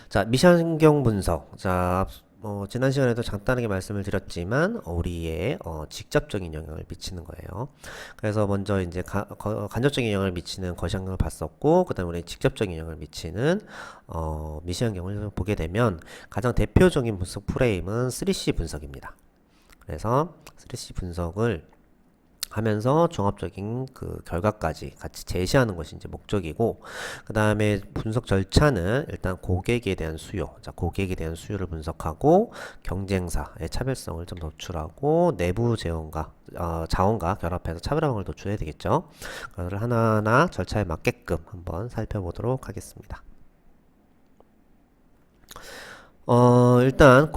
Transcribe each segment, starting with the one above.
자, 미시한경 분석. 자, 지난 시간에도 간단하게 말씀을 드렸지만, 우리의 직접적인 영향을 미치는 거예요. 그래서 먼저 이제 간접적인 영향을 미치는 거시한경을 봤었고, 그 다음에 우리 직접적인 영향을 미치는 미시한경을 보게 되면, 가장 대표적인 분석 프레임은 3C 분석입니다. 그래서 3C 분석을 하면서 종합적인 그 결과까지 같이 제시하는 것이 이제 목적이고, 그 다음에 분석 절차는 일단 고객에 대한 수요, 자, 고객에 대한 수요를 분석하고 경쟁사의 차별성을 좀 도출하고 내부 자원과 결합해서 차별화를 도출해야 되겠죠. 그거를 하나하나 절차에 맞게끔 한번 살펴보도록 하겠습니다. 일단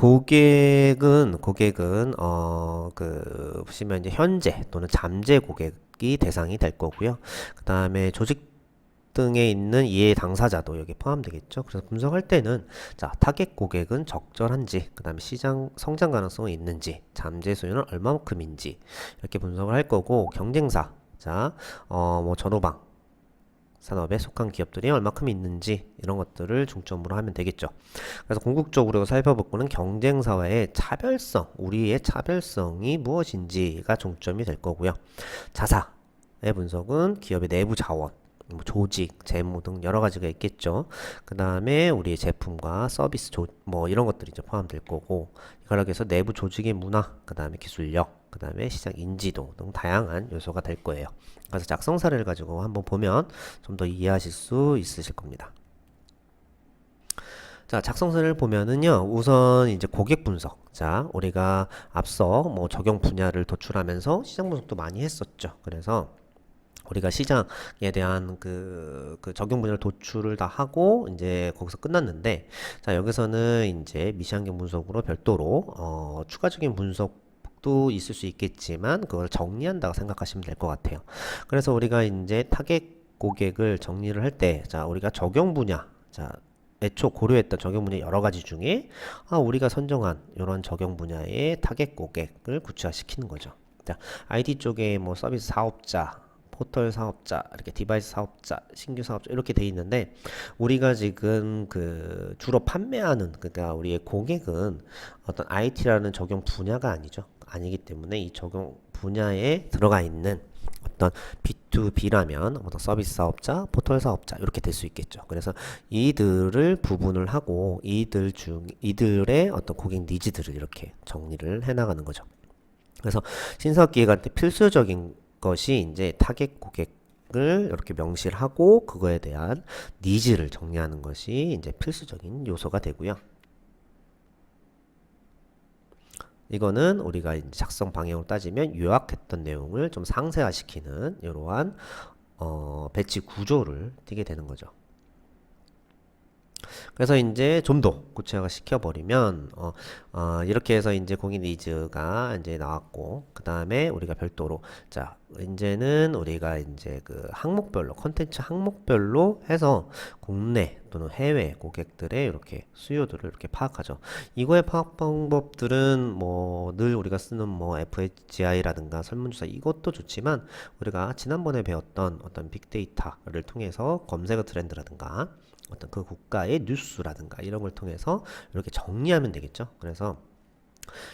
보시면 이제 현재 또는 잠재 고객이 대상이 될 거고요. 그 다음에 조직 등에 있는 이해 당사자도 여기 포함되겠죠. 그래서 분석할 때는 자, 타겟 고객은 적절한지, 그 다음에 시장 성장 가능성이 있는지, 잠재 수요는 얼마만큼인지 이렇게 분석을 할 거고, 경쟁사, 자, 뭐 전후방 산업에 속한 기업들이 얼마큼 있는지 이런 것들을 중점으로 하면 되겠죠. 그래서 궁극적으로 살펴볼 거는 경쟁사와의 차별성, 우리의 차별성이 무엇인지가 중점이 될 거고요. 자사의 분석은 기업의 내부 자원, 뭐 조직, 재무 등 여러 가지가 있겠죠. 그 다음에 우리의 제품과 서비스, 뭐 이런 것들이 이제 포함될 거고, 이걸 하기 위해서 내부 조직의 문화, 그 다음에 기술력, 그 다음에 시장 인지도 등 다양한 요소가 될 거예요. 그래서 작성 사례를 가지고 한번 보면 좀 더 이해하실 수 있으실 겁니다. 자, 작성서를 보면은요, 우선 이제 고객 분석. 자, 우리가 앞서 뭐 적용 분야를 도출하면서 시장 분석도 많이 했었죠. 그래서 우리가 시장에 대한 그 적용 분야를 도출을 다 하고 이제 거기서 끝났는데, 자, 여기서는 이제 미시한경 분석으로 별도로 추가적인 분석도 있을 수 있겠지만 그걸 정리한다고 생각하시면 될 것 같아요. 그래서 우리가 이제 타겟 고객을 정리를 할 때, 자, 우리가 적용 분야, 자, 애초 고려했던 적용 분야 여러 가지 중에 우리가 선정한 이런 적용 분야의 타겟 고객을 구체화시키는 거죠. 자, IT 쪽에 뭐 서비스 사업자, 포털 사업자, 이렇게 디바이스 사업자, 신규 사업자 이렇게 돼 있는데, 우리가 지금 그 주로 판매하는, 그러니까 우리의 고객은 어떤 IT라는 적용 분야가 아니기 때문에 이 적용 분야에 들어가 있는 어떤 B2B라면 어떤 서비스 사업자, 포털 사업자 이렇게 될 수 있겠죠. 그래서 이들을 구분을 하고 이들의 어떤 고객 니즈들을 이렇게 정리를 해 나가는 거죠. 그래서 신사업 기획할 때 필수적인 것이 이제 타겟 고객을 이렇게 명시를 하고 그거에 대한 니즈를 정리하는 것이 이제 필수적인 요소가 되고요. 이거는 우리가 이제 작성 방향으로 따지면 요약했던 내용을 좀 상세화시키는 이러한 배치 구조를 띠게 되는 거죠. 그래서 이제 좀 더 구체화가 시켜버리면 이렇게 해서 이제 공인 니즈가 이제 나왔고, 그 다음에 우리가 별도로 자, 이제는 우리가 이제 그 항목별로 컨텐츠 항목별로 해서 국내 또는 해외 고객들의 이렇게 수요들을 이렇게 파악하죠. 이거의 파악 방법들은 뭐 늘 우리가 쓰는 뭐 FHI라든가 설문조사 이것도 좋지만, 우리가 지난번에 배웠던 어떤 빅데이터를 통해서 검색어 트렌드라든가 어떤 그 국가의 뉴스라든가 이런 걸 통해서 이렇게 정리하면 되겠죠. 그래서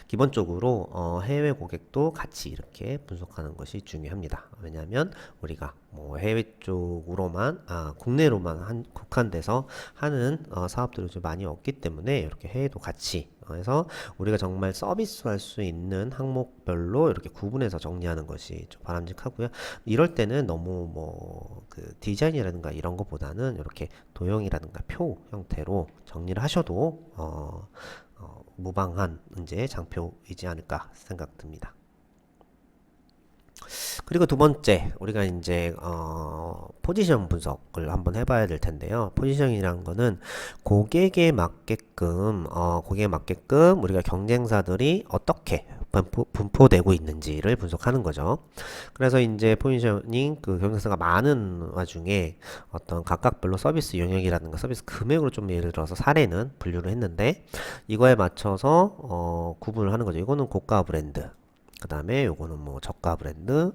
기본적으로 해외 고객도 같이 이렇게 분석하는 것이 중요합니다. 왜냐하면 우리가 뭐 해외 쪽으로만 국내로만 국한돼서 하는 사업들이 좀 많이 없기 때문에 이렇게 해외도 같이 해서 우리가 정말 서비스할 수 있는 항목별로 이렇게 구분해서 정리하는 것이 좀 바람직하고요. 이럴 때는 너무 뭐 그 디자인이라든가 이런 것보다는 이렇게 도형이라든가 표 형태로 정리를 하셔도 무방한 이제 장표이지 않을까 생각됩니다. 그리고 두 번째, 우리가 이제 포지션 분석을 한번 해봐야 될 텐데요. 포지션이라는 거는 고객에 맞게끔 우리가 경쟁사들이 어떻게 분포되고 있는지를 분석하는 거죠. 그래서 이제 포지셔닝 그 경쟁사가 많은 와중에 어떤 각각별로 서비스 영역이라든가 서비스 금액으로 좀 예를 들어서 사례는 분류를 했는데, 이거에 맞춰서 구분을 하는 거죠. 이거는 고가 브랜드, 그 다음에 요거는 뭐 저가 브랜드,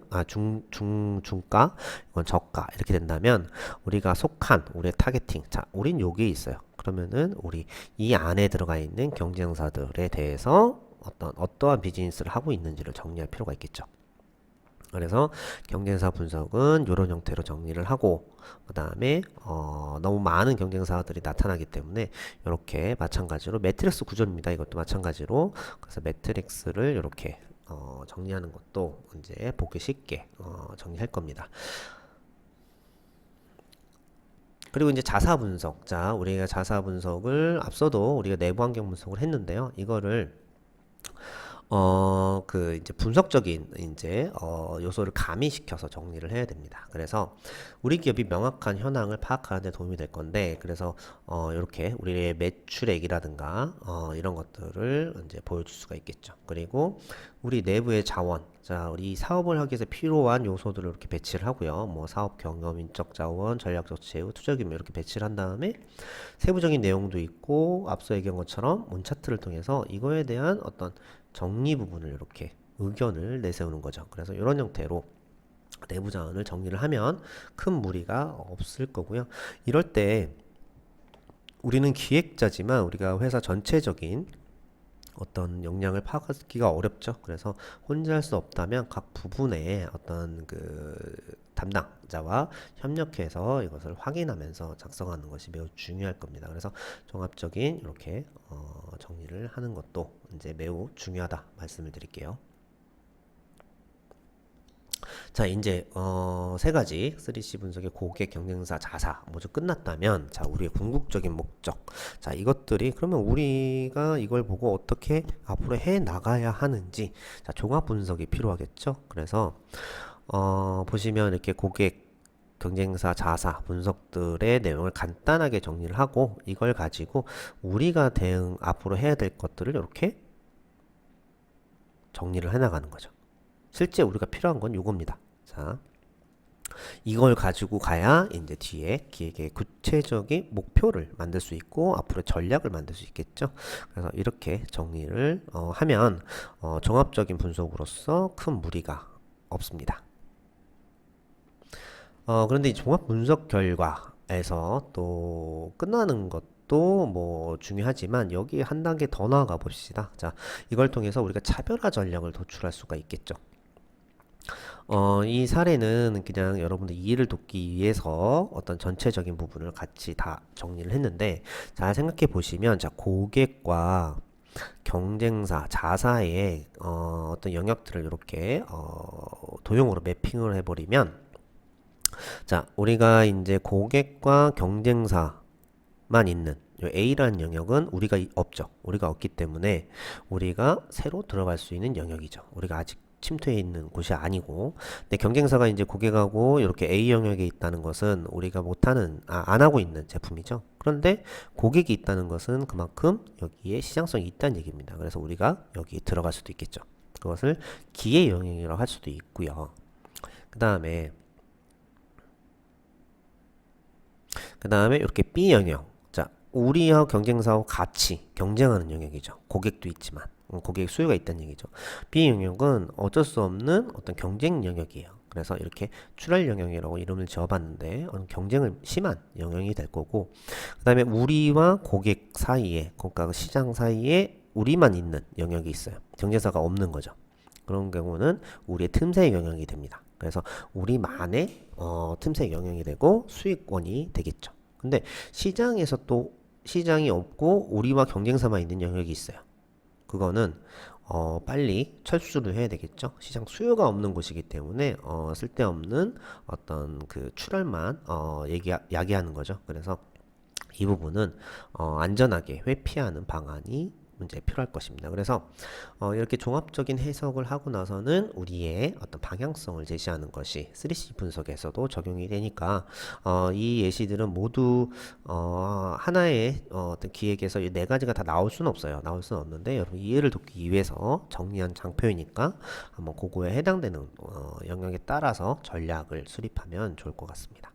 중가, 이건 저가 이렇게 된다면 우리가 속한 우리의 타겟팅, 자, 우린 여기에 있어요. 그러면은 우리 이 안에 들어가 있는 경쟁사들에 대해서 어떠한 비즈니스를 하고 있는지를 정리할 필요가 있겠죠. 그래서 경쟁사 분석은 이런 형태로 정리를 하고, 그 다음에 너무 많은 경쟁사들이 나타나기 때문에 이렇게 마찬가지로 매트릭스 구조입니다. 이것도 마찬가지로. 그래서 매트릭스를 이렇게 정리하는 것도 이제 보기 쉽게 정리할 겁니다. 그리고 이제 자사 분석. 자, 우리가 자사 분석을 앞서도 우리가 내부 환경 분석을 했는데요. 이거를 이제 분석적인 이제 요소를 가미시켜서 정리를 해야 됩니다. 그래서 우리 기업이 명확한 현황을 파악하는 데 도움이 될 건데, 그래서 이렇게 우리의 매출액이라든가 이런 것들을 이제 보여줄 수가 있겠죠. 그리고 우리 내부의 자원, 자, 우리 사업을 하기 위해서 필요한 요소들을 이렇게 배치를 하고요. 뭐 사업 경험, 인적 자원, 전략적 제휴, 투자 규모 이렇게 배치를 한 다음에 세부적인 내용도 있고, 앞서 얘기한 것처럼 문 차트를 통해서 이거에 대한 어떤 정리 부분을 이렇게 의견을 내세우는 거죠. 그래서 이런 형태로 내부 자원을 정리를 하면 큰 무리가 없을 거고요. 이럴 때 우리는 기획자지만 우리가 회사 전체적인 어떤 역량을 파악하기가 어렵죠. 그래서 혼자 할 수 없다면 각 부분의 어떤 그 담당자와 협력해서 이것을 확인하면서 작성하는 것이 매우 중요할 겁니다. 그래서 종합적인 이렇게 정리를 하는 것도 이제 매우 중요하다 말씀을 드릴게요. 자, 이제 세 가지 3C 분석의 고객, 경쟁사, 자사 모두 끝났다면, 자, 우리의 궁극적인 목적. 자, 이것들이 그러면 우리가 이걸 보고 어떻게 앞으로 해 나가야 하는지, 자, 종합 분석이 필요하겠죠. 그래서 보시면 이렇게 고객, 경쟁사, 자사 분석들의 내용을 간단하게 정리를 하고, 이걸 가지고 우리가 앞으로 해야 될 것들을 이렇게 정리를 해 나가는 거죠. 실제 우리가 필요한 건 이겁니다. 자, 이걸 가지고 가야 이제 뒤에 기획의 구체적인 목표를 만들 수 있고 앞으로 전략을 만들 수 있겠죠. 그래서 이렇게 정리를 하면 종합적인 분석으로서 큰 무리가 없습니다. 그런데 이 종합 분석 결과에서 또 끝나는 것도 뭐 중요하지만 여기 한 단계 더 나아가 봅시다. 자, 이걸 통해서 우리가 차별화 전략을 도출할 수가 있겠죠. 이 사례는 그냥 여러분들 이해를 돕기 위해서 어떤 전체적인 부분을 같이 다 정리를 했는데, 잘 생각해 보시면, 자, 고객과 경쟁사, 자사의 어떤 영역들을 이렇게 도형으로 매핑을 해버리면, 자, 우리가 이제 고객과 경쟁사만 있는 요 A라는 영역은 우리가 없죠. 우리가 없기 때문에 우리가 새로 들어갈 수 있는 영역이죠. 우리가 아직 침투해 있는 곳이 아니고, 근데 경쟁사가 이제 고객하고 이렇게 A 영역에 있다는 것은 우리가 안 하고 있는 제품이죠. 그런데 고객이 있다는 것은 그만큼 여기에 시장성이 있다는 얘기입니다. 그래서 우리가 여기에 들어갈 수도 있겠죠. 그것을 기회 영역이라고 할 수도 있고요. 그 다음에 이렇게 B 영역. 자, 우리와 경쟁사하고 같이 경쟁하는 영역이죠. 고객도 있지만 고객 수요가 있다는 얘기죠. B 영역은 어쩔 수 없는 어떤 경쟁 영역이에요. 그래서 이렇게 출혈 영역이라고 이름을 지어봤는데 경쟁을 심한 영역이 될 거고, 그 다음에 우리와 고객 사이에, 그러니까 시장 사이에 우리만 있는 영역이 있어요. 경쟁사가 없는 거죠. 그런 경우는 우리의 틈새 영역이 됩니다. 그래서 우리만의 틈새 영역이 되고 수익원이 되겠죠. 근데 시장에서 또 시장이 없고 우리와 경쟁사만 있는 영역이 있어요. 그거는 빨리 철수를 해야 되겠죠. 시장 수요가 없는 곳이기 때문에 쓸데없는 어떤 그 출혈만 야기하는 거죠. 그래서 이 부분은 안전하게 회피하는 방안이 문제 필요할 것입니다. 그래서 이렇게 종합적인 해석을 하고 나서는 우리의 어떤 방향성을 제시하는 것이 3C 분석에서도 적용이 되니까 이 예시들은 모두 하나의 어떤 기획에서 이 네 가지가 다 나올 수는 없어요. 나올 수는 없는데 여러분 이해를 돕기 위해서 정리한 장표이니까 한번 그거에 해당되는 영역에 따라서 전략을 수립하면 좋을 것 같습니다.